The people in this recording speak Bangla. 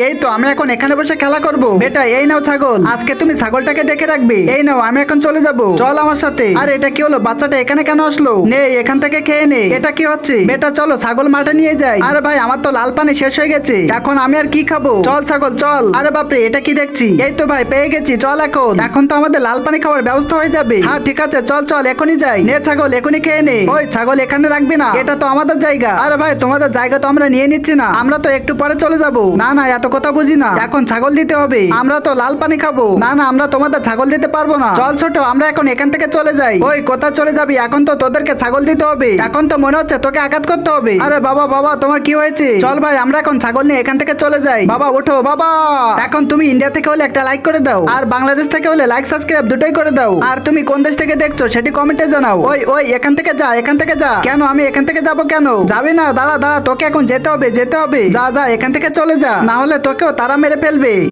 এই তো আমি এখন এখানে বসে খেলা করব। বেটা এই নাও ছাগল, আজকে তুমি ছাগলটাকে দেখে রাখবে। এই নাও আমি এখন চলে যাব, চল আমার সাথে। আর এটা কি হলো, বাচ্চাটা এখানে কেন আসলো? নে এখান থেকে খেয়ে নে। এটা কি হচ্ছে? বেটা চলো ছাগল মাঠে নিয়ে যাই। আরে ভাই আমার তো লাল পানি শেষ হয়ে গেছে, এখন আমি আর কি খাবো? চল ছাগল চল। আরে বাপরে এটা কি দেখছি? এই তো ভাই পেয়ে গেছি, চল এখন। এখন তো আমাদের লাল পানি খাওয়ার ব্যবস্থা হয়ে যাবে। হ্যাঁ ঠিক আছে চল চল এখনই যাই। নে ছাগল এখনই খেয়ে নে। ওই ছাগল এখানে রাখবি না, এটা তো আমাদের জায়গা। আরে ভাই তোমাদের জায়গা তো আমরা নিয়ে নিচ্ছি না, আমরা তো একটু পরে চলে যাব। না না এত কথা বুঝি না, এখন ছাগল দিতে হবে। আমরা তো লাল পানি খাবো। না না আমরা তোমাদের ছাগল দিতে পারবো না। চল ছোট আমরা এখন এখান থেকে চলে যাই। ওই কোথা চলে যাবি? এখন তো তোদেরকে ছাগল দিতে হবে। এখন তো মনে হচ্ছে তোকে আঘাত করতে হবে। আরে বাবা বাবা তোমার কি হয়েছে? চল ভাই আমরা এখন ছাগল নিয়ে এখান থেকে চলে যাই। বাবা ওঠো বাবা। এখন তুমি ইন্ডিয়া থেকে হলে একটা লাইক করে দাও, আর বাংলাদেশ থেকে হলে লাইক সাবস্ক্রাইব দুটোই করে দাও। আর তুমি কোন দেশ থেকে দেখছো সেটি কমেন্টে জানাও। ওই ওই এখান থেকে যা, এখান থেকে যা। কেন আমি এখান থেকে যাব কেন? যাবি না? দাঁড়া দাঁড়া, তোকে এখন যেতে হবে যেতে হবে। যা যা এখান থেকে চলে যা, না হলে তোকেও তারা মেরে ফেলবে।